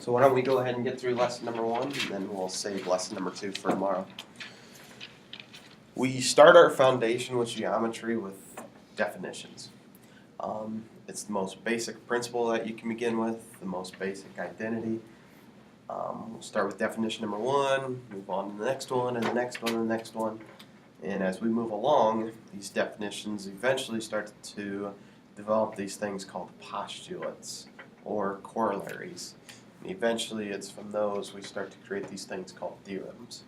So why don't we go ahead and get through lesson number 1, and then we'll save lesson number 2 for tomorrow. We start our foundation with geometry with definitions. It's the most basic principle that you can begin with, the most basic identity. We'll start with definition number 1, move on to the next one, and the next one, and the next one. And as we move along, these definitions eventually start to develop these things called postulates or corollaries. And eventually, it's from those we start to create these things called theorems.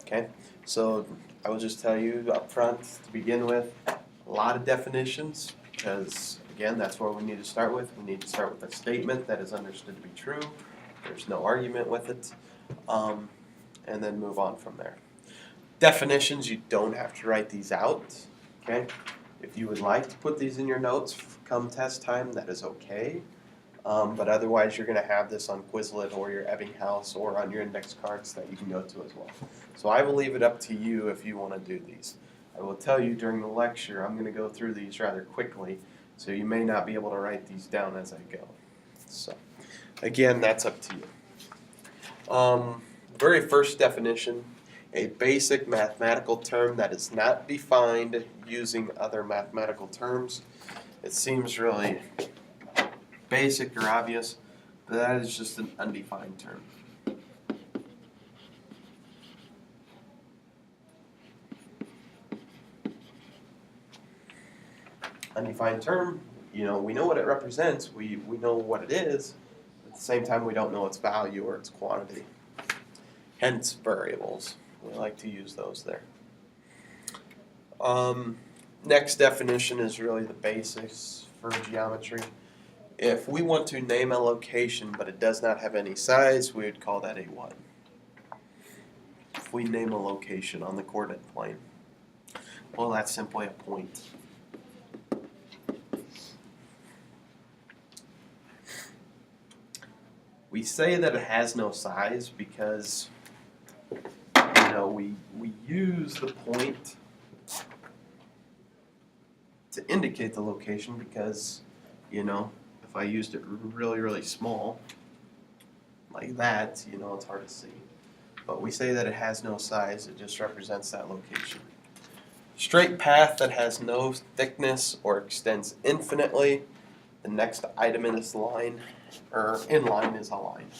Okay, so I will just tell you up front to begin with, a lot of definitions, because again, that's where we need to start with. We need to start with a statement that is understood to be true. There's no argument with it, and then move on from there. Definitions, you don't have to write these out. Okay, if you would like to put these in your notes come test time, that is okay. But otherwise, you're going to have this on Quizlet or your Ebbinghaus or on your index cards that you can go to as well. So I will leave it up to you if you want to do these. I will tell you during the lecture, I'm going to go through these rather quickly, so you may not be able to write these down as I go. So again, that's up to you. Very first definition, a basic mathematical term that is not defined using other mathematical terms. It seems really basic or obvious, but that is just an undefined term. Undefined term, we know what it represents, we know what it is, at the same time we don't know its value or its quantity. Hence variables. We like to use those there. Next definition is really the basics for geometry. If we want to name a location but it does not have any size, we would call that a what? If we name a location on the coordinate plane, well, that's simply a point. We say that it has no size because we use the point to indicate the location because if I used it really, really small, like that, it's hard to see. But we say that it has no size, it just represents that location. Straight path that has no thickness or extends infinitely. The next item in this line, or in line, is a line.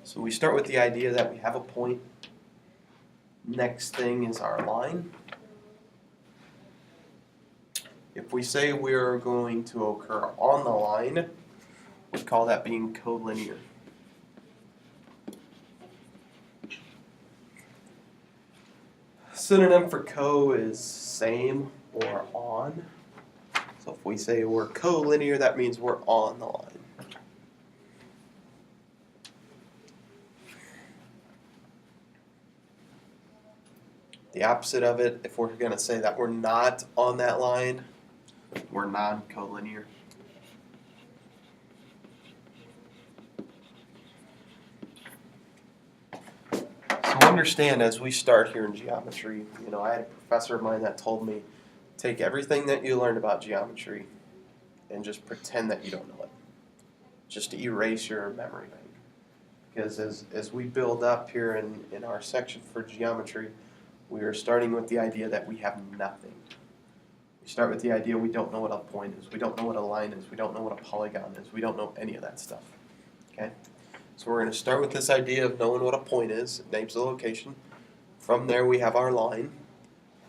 So we start with the idea that we have a point. Next thing is our line. If we say we're going to occur on the line, we call that being collinear. Synonym for co is same or on. So if we say we're collinear, that means we're on the line. The opposite of it, if we're going to say that we're not on that line, we're non-collinear. So understand, as we start here in geometry, I had a professor of mine that told me, take everything that you learned about geometry and just pretend that you don't know it. Just to erase your memory bank. Because as we build up here in our section for geometry, we are starting with the idea that we have nothing. We start with the idea we don't know what a point is, we don't know what a line is, we don't know what a polygon is, we don't know any of that stuff. Okay? So we're going to start with this idea of knowing what a point is, it names the location. From there we have our line,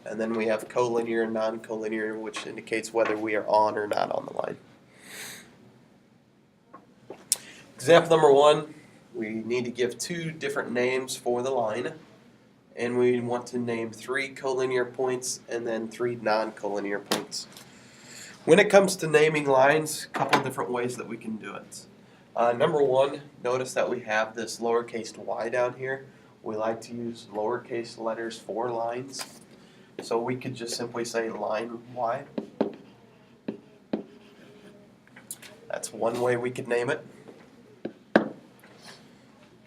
and then we have collinear and non-collinear, which indicates whether we are on or not on the line. Example number 1, we need to give 2 different names for the line. And we want to name 3 collinear points and then 3 non-collinear points. When it comes to naming lines, a couple of different ways that we can do it. Number 1, notice that we have this lowercase y down here. We like to use lowercase letters for lines. So we could just simply say line y. That's one way we could name it.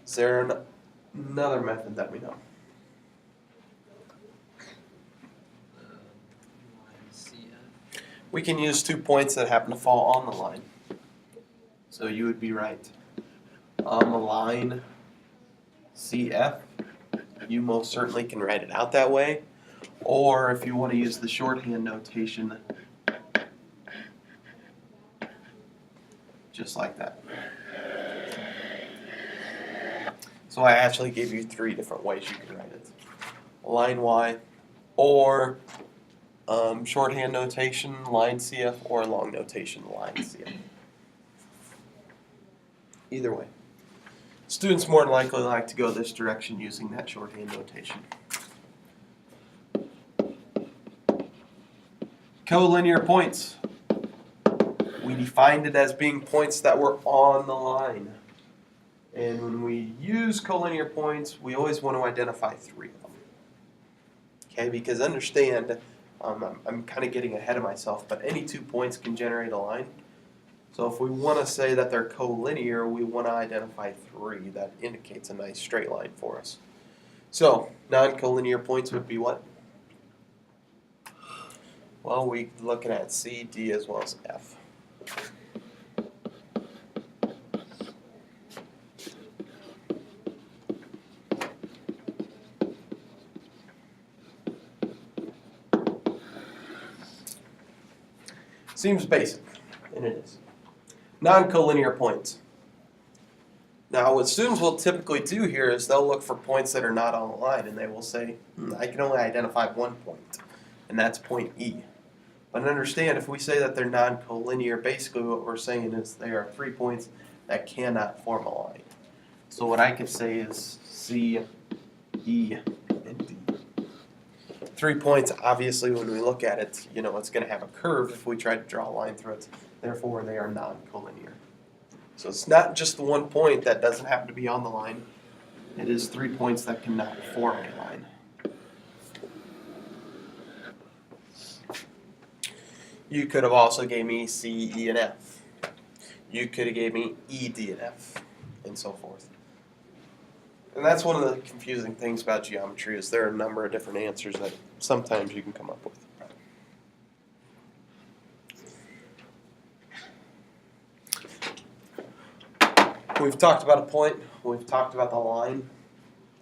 Is there another method that we know? we can use 2 points that happen to fall on the line. So you would be right. On the line CF, you most certainly can write it out that way. Or if you want to use the shorthand notation, just like that. So I actually gave you 3 different ways you can write it. Line Y, or shorthand notation, line CF, or long notation, line CF. Either way. Students more than likely like to go this direction using that shorthand notation. Collinear points. We defined it as being points that were on the line. And when we use collinear points, we always want to identify 3 of them. Okay, because understand, I'm kind of getting ahead of myself, but any 2 points can generate a line. So if we want to say that they're collinear, we want to identify 3 that indicates a nice straight line for us. So non-collinear points would be what? Well, we're looking at C, D, as well as F. Seems basic, and it is. Non-collinear points. Now, what students will typically do here is they'll look for points that are not on the line, and they will say, I can only identify 1 point, and that's point E. But understand, if we say that they're non-collinear, basically what we're saying is there are 3 points that cannot form a line. So what I could say is C, E, and D. 3 points, obviously, when we look at it, it's going to have a curve if we try to draw a line through it. Therefore, they are non-collinear. So it's not just the 1 point that doesn't happen to be on the line. It is 3 points that cannot form a line. You could have also gave me C, E, and F. You could have gave me E, D, and F, and so forth. And that's one of the confusing things about geometry is there are a number of different answers that sometimes you can come up with. We've talked about a point. We've talked about the line.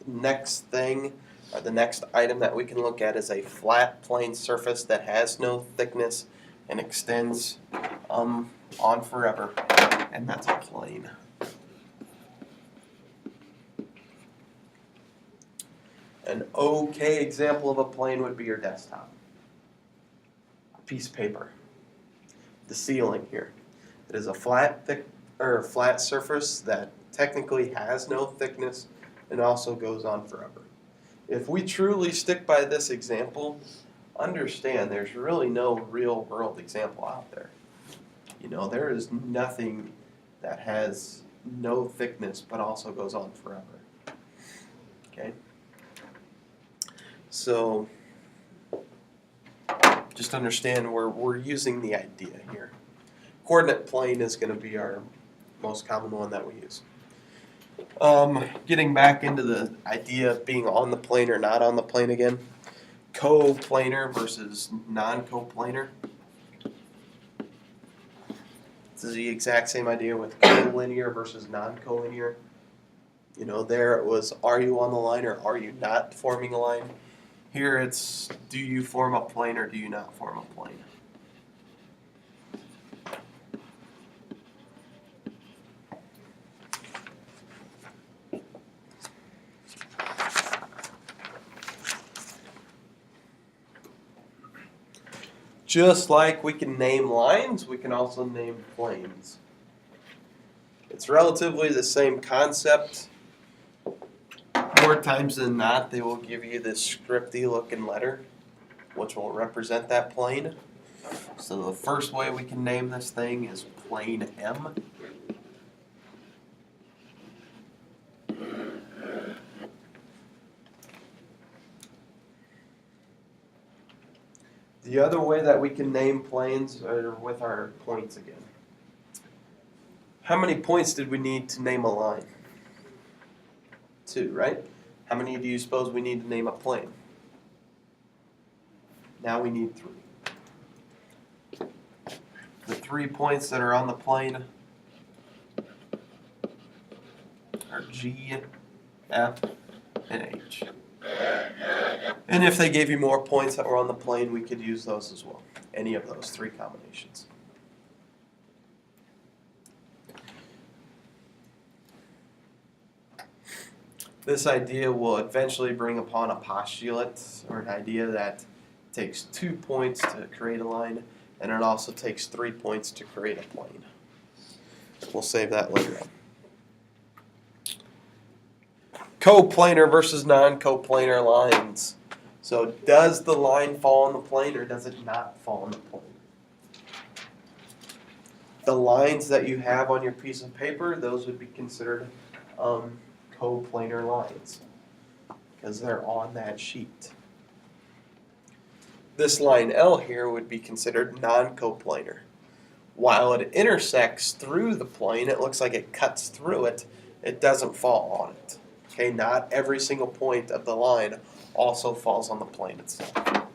The next thing, or the next item that we can look at is a flat plane surface that has no thickness and extends on forever, and that's a plane. An okay example of a plane would be your desktop. A piece of paper. The ceiling here. It is a flat surface that technically has no thickness and also goes on forever. If we truly stick by this example, understand there's really no real world example out there. There is nothing that has no thickness but also goes on forever. Okay? So just understand we're using the idea here. Coordinate plane is going to be our most common one that we use. Getting back into the idea of being on the plane or not on the plane again. Coplanar versus non-coplanar. This is the exact same idea with collinear versus non-collinear. There it was, are you on the line or are you not forming a line? Here it's, do you form a plane or do you not form a plane? Just like we can name lines, we can also name planes. It's relatively the same concept. More times than not, they will give you this scripty looking letter, which will represent that plane. So the first way we can name this thing is plane M. The other way that we can name planes are with our points again. How many points did we need to name a line? 2, right? How many do you suppose we need to name a plane? Now we need 3. 3 points that are on the plane are G, F, and H. And if they gave you more points that were on the plane, we could use those as well. Any of those 3 combinations. This idea will eventually bring upon a postulate, or an idea that takes 2 points to create a line, and it also takes 3 points to create a plane. We'll save that later on. Coplanar versus non-coplanar lines. So does the line fall on the plane or does it not fall on the plane? The lines that you have on your piece of paper, those would be considered coplanar lines because they're on that sheet. This line L here would be considered non-coplanar. While it intersects through the plane, it looks like it cuts through it, it doesn't fall on it. Okay, not every single point of the line also falls on the plane itself.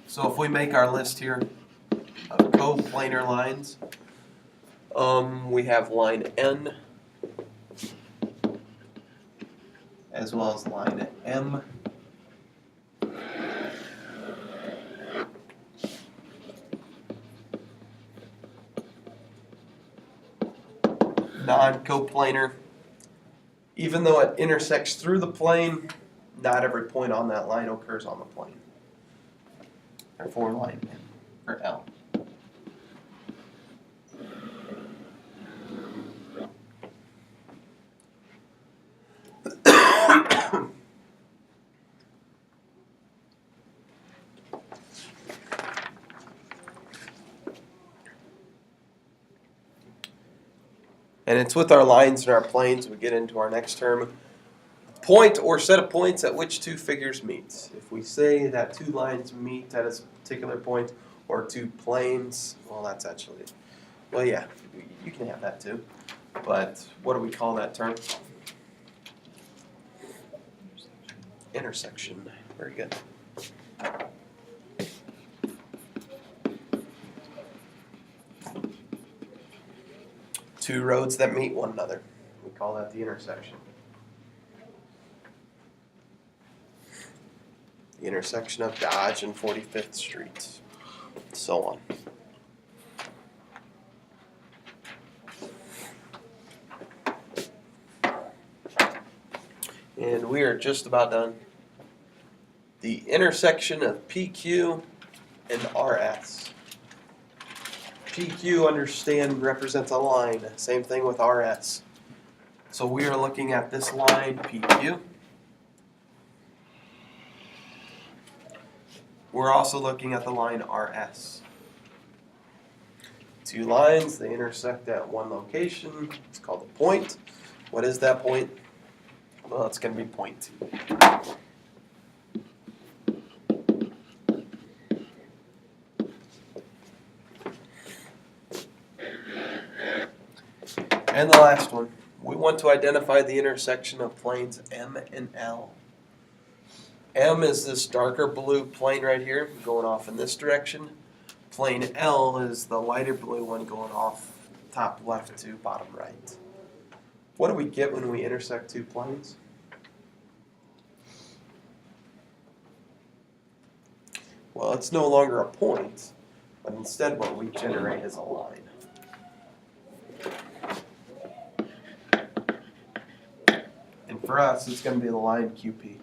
So if we make our list here of coplanar lines, we have line N as well as line M. Non-coplanar. Even though it intersects through the plane, not every point on that line occurs on the plane. Therefore, line N, or L. And it's with our lines and our planes we get into our next term. Point or set of points at which 2 figures meet. If we say that 2 lines meet at a particular point, or 2 planes, well, that's actually, well, yeah, you can have that too. But what do we call that term? Intersection. Very good. Two roads that meet one another. We call that the intersection. The intersection of Dodge and 45th Street. So on. And we are just about done. The intersection of PQ and RS. PQ, understand, represents a line. Same thing with RS. So we are looking at this line, PQ. We're also looking at the line RS. 2 lines, they intersect at one location. It's called a point. What is that point? Well, it's going to be point 2. And the last one, we want to identify the intersection of planes M and L. M is this darker blue plane right here, going off in this direction. Plane L is the lighter blue one going off top left to bottom right. What do we get when we intersect 2 planes? Well, it's no longer a point, but instead what we generate is a line. And for us, it's going to be the line QP.